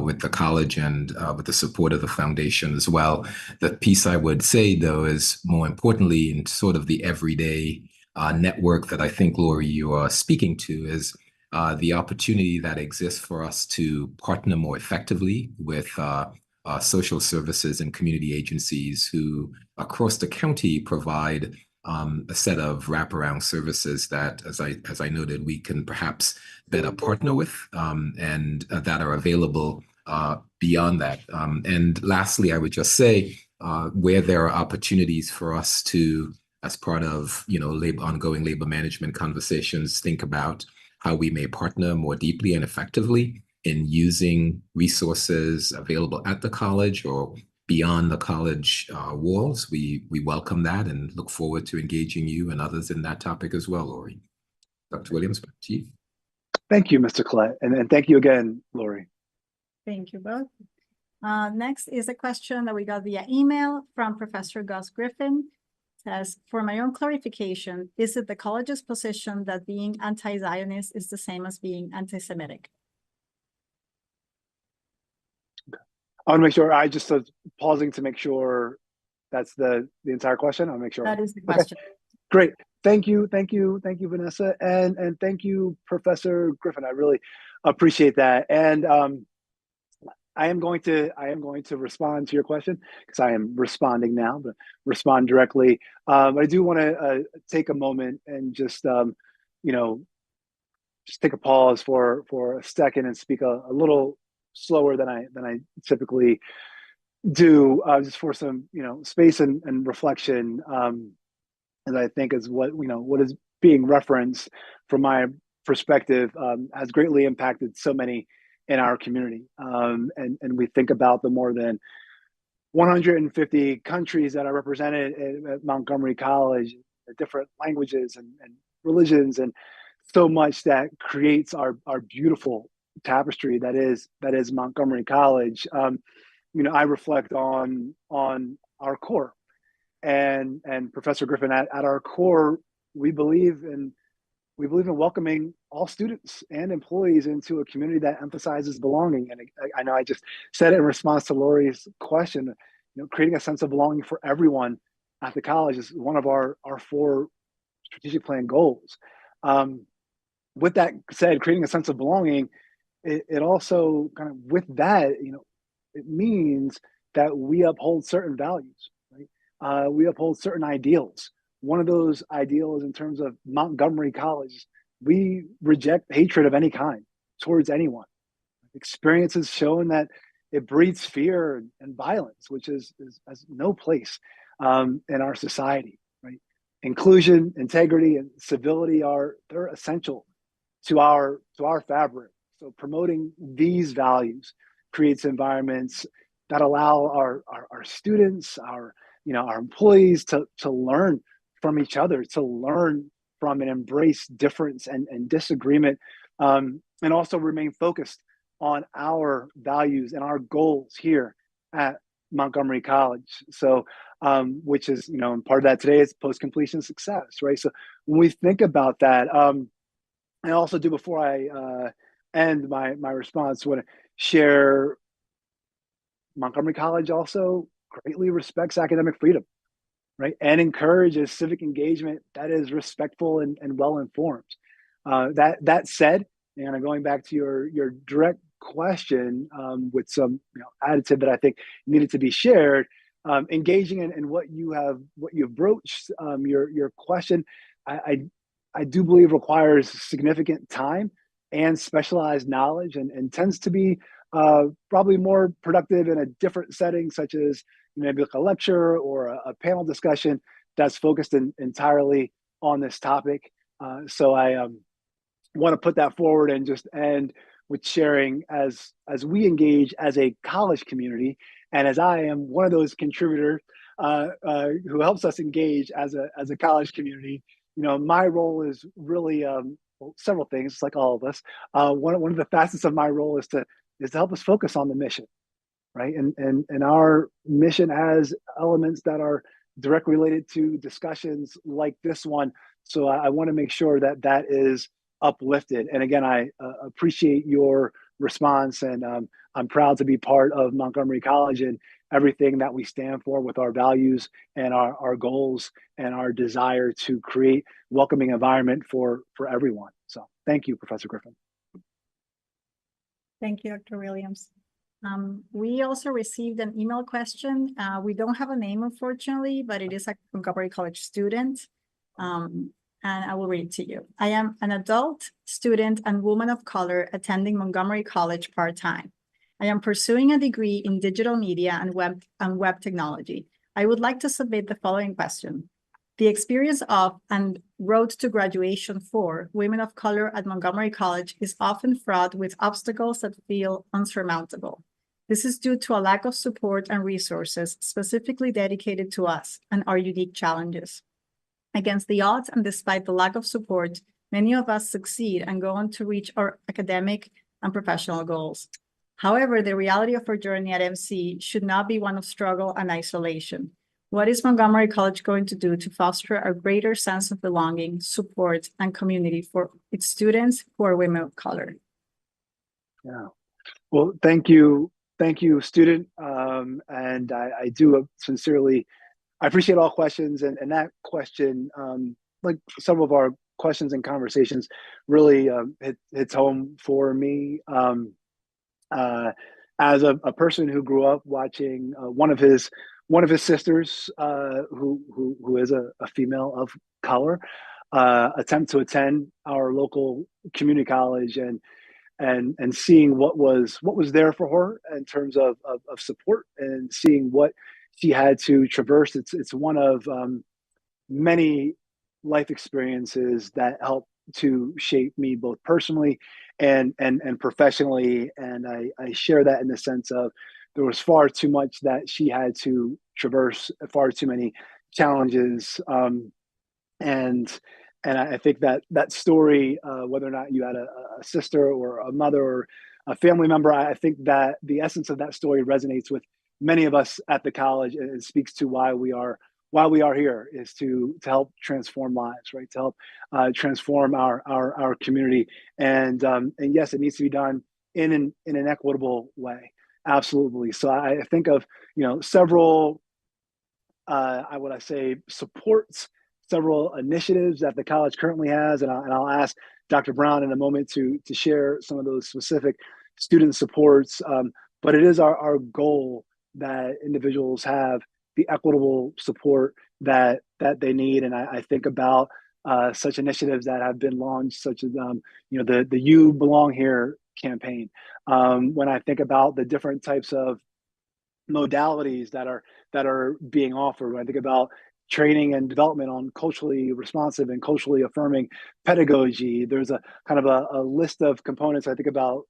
with the college and with the support of the foundation as well. The piece I would say, though, is more importantly in sort of the everyday network that I think, Lori, you are speaking to, is the opportunity that exists for us to partner more effectively with social services and community agencies who across the county provide a set of wraparound services that, as I noted, we can perhaps better partner with and that are available beyond that. And lastly, I would just say where there are opportunities for us to, as part of ongoing labor management conversations, think about how we may partner more deeply and effectively in using resources available at the college or beyond the college walls. We welcome that and look forward to engaging you and others in that topic as well, Lori. Dr. Williams, back to you. Thank you, Mr. Collette, and thank you again, Lori. Thank you both. Next is a question that we got via email from Professor Gus Griffin. It says, for my own clarification, is it the college's position that being anti-Zionist is the same as being anti-Semitic? I want to make sure, I just was pausing to make sure that's the entire question. I'll make sure. That is the question. Okay. Great. Thank you, Vanessa. And thank you, Professor Griffin. I really appreciate that. And I am going to respond to your question because I am responding now, but respond directly. But I do want to take a moment and just take a pause for a second and speak a little slower than I typically do, just for some, space and reflection, as I think is what is being referenced from my perspective, has greatly impacted so many in our community. And we think about the more than 150 countries that are represented at Montgomery College, the different languages and religions, and so much that creates our beautiful tapestry that is Montgomery College. I reflect on our core, and Professor Griffin, at our core, we believe in welcoming all students and employees into a community that emphasizes belonging. And I know I just said it in response to Lori's question. Creating a sense of belonging for everyone at the college is one of our 4 strategic plan goals. With that said, creating a sense of belonging, it also kind of, with that, it means that we uphold certain values, right? We uphold certain ideals. One of those ideals, in terms of Montgomery College, we reject hatred of any kind towards anyone. Experience has shown that it breeds fear and violence, which has no place in our society, right? Inclusion, integrity, and civility they're essential to our fabric. So promoting these values creates environments that allow our students, our employees to learn from each other, to learn from and embrace difference and disagreement, and also remain focused on our values and our goals here at Montgomery College. So, which is, part of that today is post-completion success, right? So when we think about that, I also do, before I end my response, want to share Montgomery College also greatly respects academic freedom, right? And encourages civic engagement that is respectful and well-informed. That said, and going back to your direct question, with some additive that I think needed to be shared, engaging in what you've broached, your question, I do believe requires significant time and specialized knowledge, and tends to be probably more productive in a different setting, such as maybe like a lecture or a panel discussion that's focused entirely on this topic. So I want to put that forward and just end with sharing, as we engage as a college community, and as I am one of those contributors who helps us engage as a college community. My role is really several things, like all of us. One of the facets of my role is to help us focus on the mission, right? And our mission has elements that are directly related to discussions like this one. So I want to make sure that is uplifted. And again, I appreciate your response, and I'm proud to be part of Montgomery College and everything that we stand for, with our values and our goals and our desire to create welcoming environment for everyone. So thank you, Professor Griffin. Thank you, Dr. Williams. We also received an email question. We don't have a name, unfortunately, but it is a Montgomery College student. And I will read it to you. I am an adult student and woman of color attending Montgomery College part-time. I am pursuing a degree in digital media and web technology. I would like to submit the following question. The experience of and road to graduation for women of color at Montgomery College is often fraught with obstacles that feel unsurmountable. This is due to a lack of support and resources specifically dedicated to us and our unique challenges. Against the odds and despite the lack of support, many of us succeed and go on to reach our academic and professional goals. However, the reality of our journey at MC should not be one of struggle and isolation. What is Montgomery College going to do to foster a greater sense of belonging, support, and community for its students who are women of color? Yeah. Well, thank you, student. And I do sincerely, I appreciate all questions, and that question, like some of our questions and conversations, really hits home for me. As a person who grew up watching one of his sisters, who is a female of color, attempt to attend our local community college, and and seeing what was there for her in terms of support, and seeing what she had to traverse. It's one of many life experiences that help to shape me both personally and professionally. And I share that in the sense of there was far too much that she had to traverse, far too many challenges, and I think that that story, whether or not you had a sister or a mother or a family member, I think that the essence of that story resonates with many of us at the college, and it speaks to why we are here, is to help transform lives, right? To help transform our community, and yes, it needs to be done in an equitable way, absolutely. So I think of several I would say supports, several initiatives that the college currently has, and I'll ask Dr. Brown in a moment to share some of those specific student supports. But it is our goal that individuals have the equitable support that they need, and I think about such initiatives that have been launched, such as the "You Belong Here" campaign. When I think about the different types of modalities that are being offered. When I think about training and development on culturally responsive and culturally affirming pedagogy, there's a kind of a list of components. I think about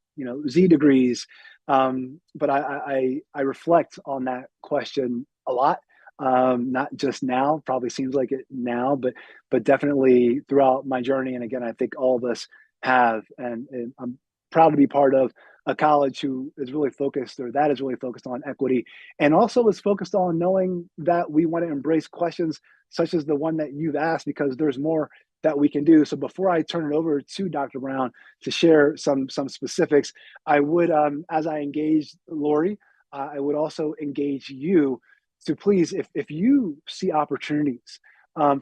Z degrees, but I reflect on that question a lot. Not just now, probably seems like it now, but definitely throughout my journey. And again, I think all of us have, and I'm proud to be part of a college who is really focused, or that is really focused on equity, and also is focused on knowing that we want to embrace questions such as the one that you've asked, because there's more that we can do. So before I turn it over to Dr. Brown to share some specifics, I would, as I engage Lori, I would also engage you to please, if you see opportunities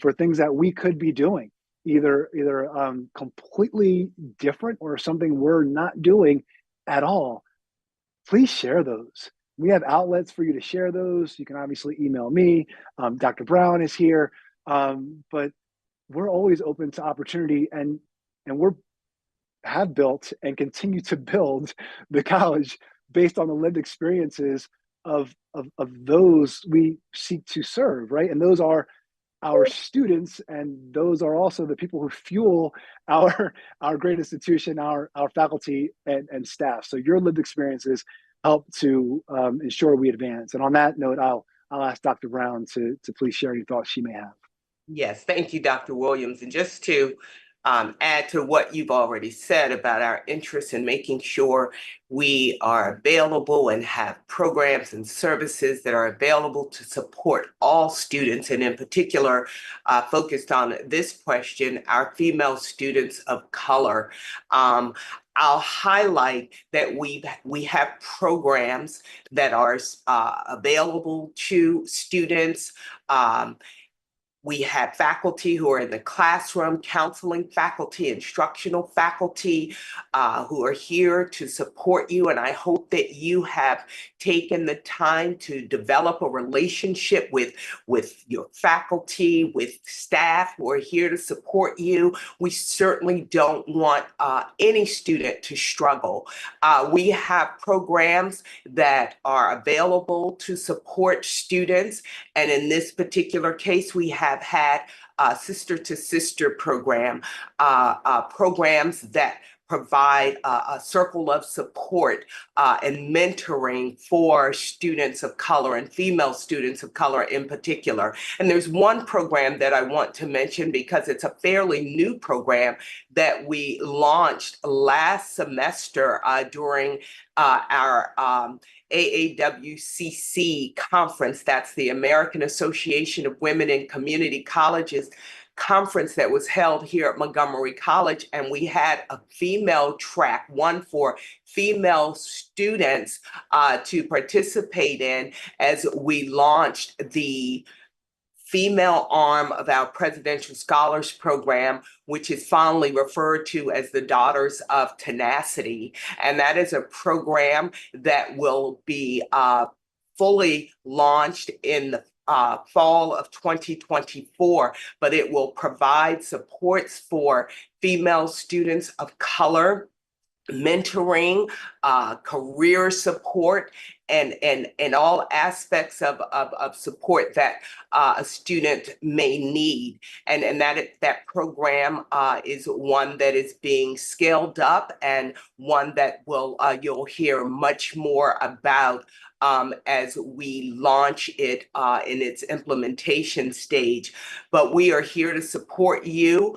for things that we could be doing, either completely different or something we're not doing at all, please share those. We have outlets for you to share those. You can obviously email me. Dr. Brown is here, but we're always open to opportunity, and we're have built and continue to build the college based on the lived experiences of those we seek to serve, right? And those are our students, and those are also the people who fuel our great institution, our faculty and staff. So your lived experiences help to ensure we advance. And on that note, I'll ask Dr. Brown to please share any thoughts she may have. Yes, thank you, Dr. Williams. And just to add to what you've already said about our interest in making sure we are available and have programs and services that are available to support all students, and in particular, focused on this question, our female students of color. I'll highlight that we have programs that are available to students. We have faculty who are in the classroom, counseling faculty, instructional faculty who are here to support you. And I hope that you have taken the time to develop a relationship with your faculty, with staff who are here to support you. We certainly don't want any student to struggle. We have programs that are available to support students. And in this particular case, we have had sister to sister program, programs that provide a circle of support and mentoring for students of color and female students of color in particular. And there's one program that I want to mention because it's a fairly new program that we launched last semester during our AAWCC conference. That's the American Association of Women in Community Colleges conference that was held here at Montgomery College. And we had a female track, one for female students to participate in, as we launched the female arm of our Presidential Scholars Program, which is fondly referred to as the Daughters of Tenacity. And that is a program that will be fully launched in the fall of 2024, but it will provide supports for female students of color mentoring, career support, and all aspects of support that a student may need. And that program is one that is being scaled up, and one that will you'll hear much more about as we launch it in its implementation stage. But we are here to support you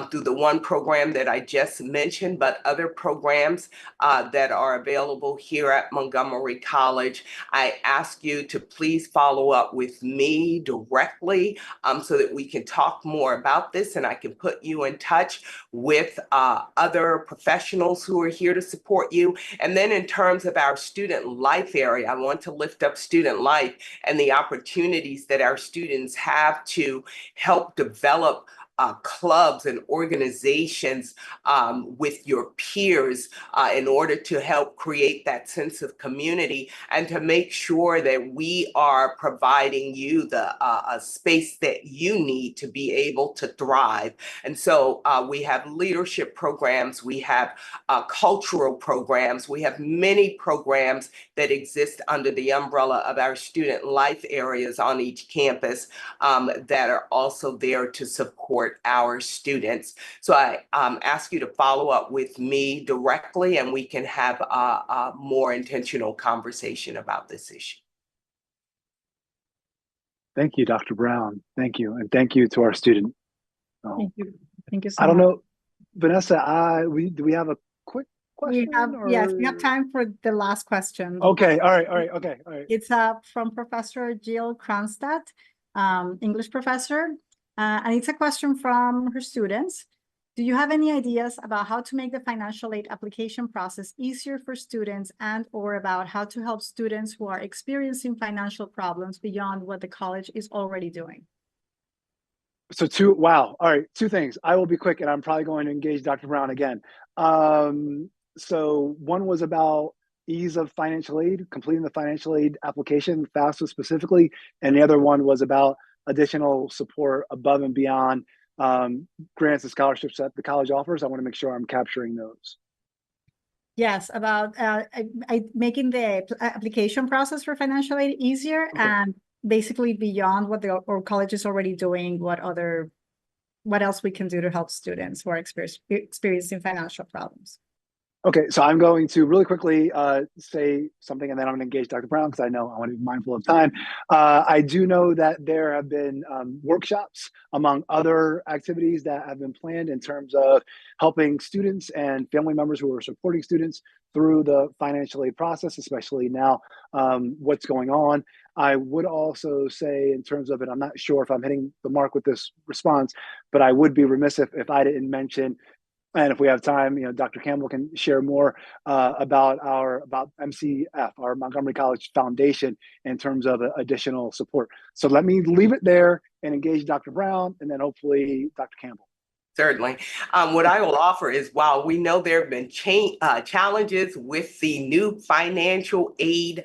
through the one program that I just mentioned, but other programs that are available here at Montgomery College. I ask you to please follow up with me directly so that we can talk more about this, and I can put you in touch with other professionals who are here to support you. And then in terms of our student life area, I want to lift up student life and the opportunities that our students have to help develop clubs and organizations with your peers in order to help create that sense of community, and to make sure that we are providing you the a space that you need to be able to thrive. And so we have leadership programs, we have cultural programs, we have many programs that exist under the umbrella of our student life areas on each campus that are also there to support our students. So I ask you to follow up with me directly, and we can have a more intentional conversation about this issue. Thank you, Dr. Brown. Thank you. And thank you to our student. Thank you. Thank you so I don't much. know, Vanessa, do we have a quick question? Yes, we have time for the last question. Okay, all right, okay, all right. It's from Professor Jill Kronstadt, English professor, and it's a question from her students. Do you have any ideas about how to make the financial aid application process easier for students, and/or about how to help students who are experiencing financial problems beyond what the college is already doing? So all right, two things. I will be quick, and I'm probably going to engage Dr. Brown again. So one was about ease of financial aid, completing the financial aid application, FAFSA specifically, and the other one was about additional support above and beyond grants and scholarships that the college offers. I want to make sure I'm capturing those. Yes, about making the application process for financial aid easier, Okay. and basically beyond what our college is already doing, what else we can do to help students who are experiencing financial problems. Okay, so I'm going to really quickly say something, and then I'm going to engage Dr. Brown because I know I want to be mindful of time. I do know that there have been workshops among other activities that have been planned in terms of helping students and family members who are supporting students through the financial aid process, especially now what's going on. I would also say in terms of it, I'm not sure if I'm hitting the mark with this response, but I would be remiss if I didn't mention, and if we have time, Dr. Campbell can share more about MCF, our Montgomery College Foundation, in terms of additional support. So let me leave it there and engage Dr. Brown, and then hopefully Dr. Campbell. Certainly. What I will offer is, while we know there have been challenges with the new financial aid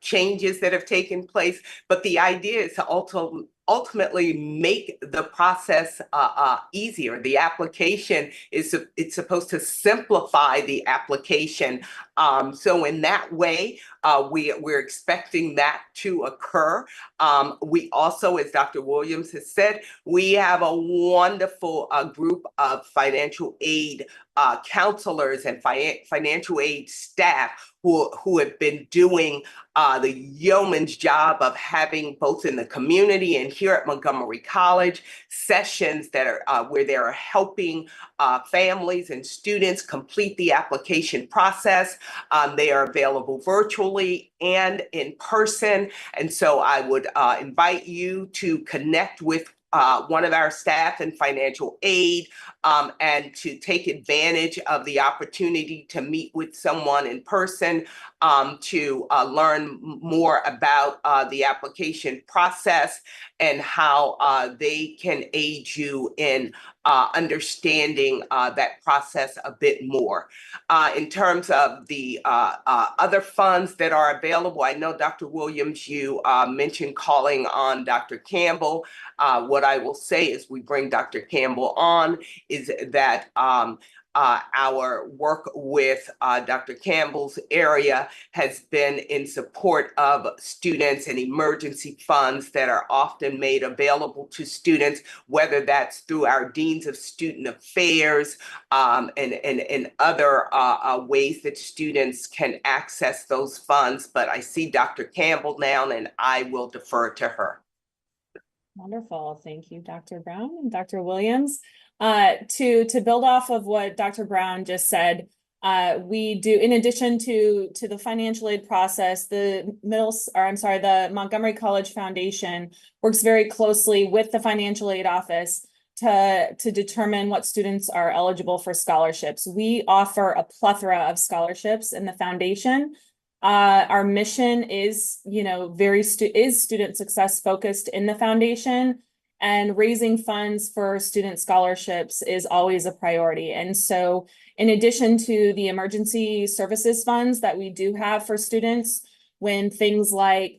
changes that have taken place, but the idea is to ultimately make the process easier. The application it's supposed to simplify the application. So in that way, we're expecting that to occur. We also, as Dr. Williams has said, we have a wonderful group of financial aid counselors and financial aid staff who have been doing the yeoman's job of having, both in the community and here at Montgomery College, sessions that are where they're helping families and students complete the application process. They are available virtually and in person. And so I would invite you to connect with one of our staff in financial aid and to take advantage of the opportunity to meet with someone in person to learn more about the application process and how they can aid you in understanding that process a bit more. In terms of the other funds that are available, I know, Dr. Williams, you mentioned calling on Dr. Campbell. What I will say is, we bring Dr. Campbell on, is that our work with Dr. Campbell's area has been in support of students and emergency funds that are often made available to students, whether that's through our deans of student affairs and other ways that students can access those funds. But I see Dr. Campbell now, and I will defer to her. Wonderful. Thank you, Dr. Brown and Dr. Williams. To build off of what Dr. Brown just said, we do, in addition to the financial aid process, the Montgomery College Foundation works very closely with the financial aid office to determine what students are eligible for scholarships. We offer a plethora of scholarships in the foundation. Our mission is, student success focused in the foundation, and raising funds for student scholarships is always a priority. And so in addition to the emergency services funds that we do have for students, when things like,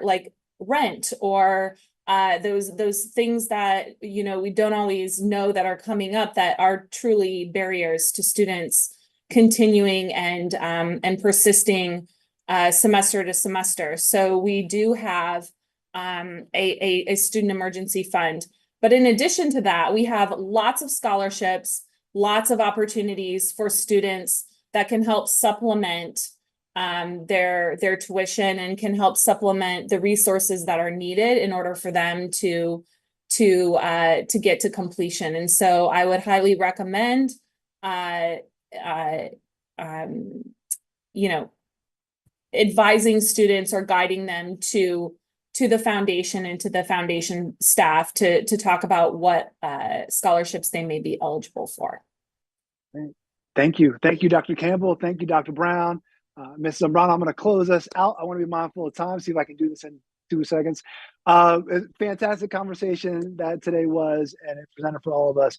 like rent or those things that, we don't always know that are coming up that are truly barriers to students continuing and persisting semester to semester. So we do have a student emergency fund. But in addition to that, we have lots of scholarships, lots of opportunities for students that can help supplement their tuition and can help supplement the resources that are needed in order for them to get to completion. And so I would highly recommend advising students or guiding them to the foundation and to the foundation staff to talk about what scholarships they may be eligible for. Thank you. Thank you, Dr. Campbell. Thank you, Dr. Brown. Ms. Zambrano, I'm going to close us out. I want to be mindful of time, see if I can do this in 2 seconds. Fantastic conversation that today was, and it presented for all of us.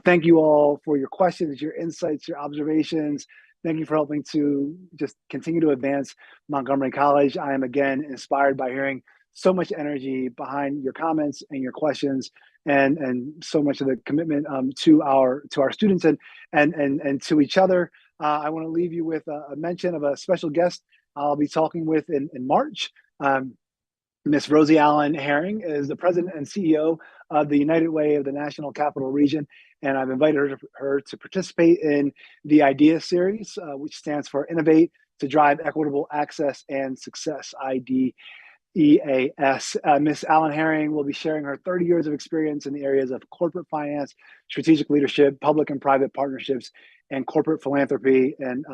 Thank you all for your questions, your insights, your observations. Thank you for helping to just continue to advance Montgomery College. I am again inspired by hearing so much energy behind your comments and your questions, and so much of the commitment to our students and to each other. I want to leave you with a mention of a special guest I'll be talking with in March. Miss Rosie Allen Herring is the president and CEO of the United Way of the National Capital Region, and I've invited her to participate in the IDEA series, which stands for Innovate to Drive Equitable Access and Success, IDEAS. Miss Allen Herring will be sharing her 30 years of experience in the areas of corporate finance, strategic leadership, public and private partnerships, and corporate philanthropy. And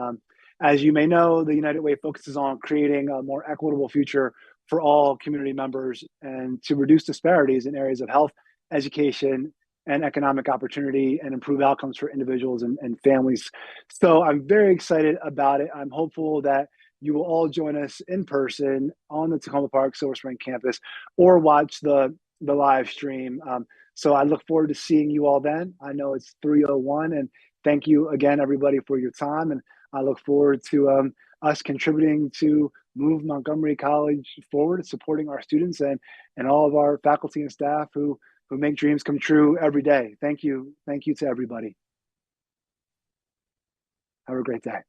as you may know, the United Way focuses on creating a more equitable future for all community members and to reduce disparities in areas of health, education, and economic opportunity, and improve outcomes for individuals and families. So I'm very excited about it. I'm hopeful that you will all join us in person on the Tacoma Park Silver Spring campus or watch the live stream. So I look forward to seeing you all then. I know it's 3:01, and thank you again, everybody, for your time. And I look forward to us contributing to move Montgomery College forward, supporting our students and all of our faculty and staff who make dreams come true every day. Thank you. Thank you to everybody. Have a great day.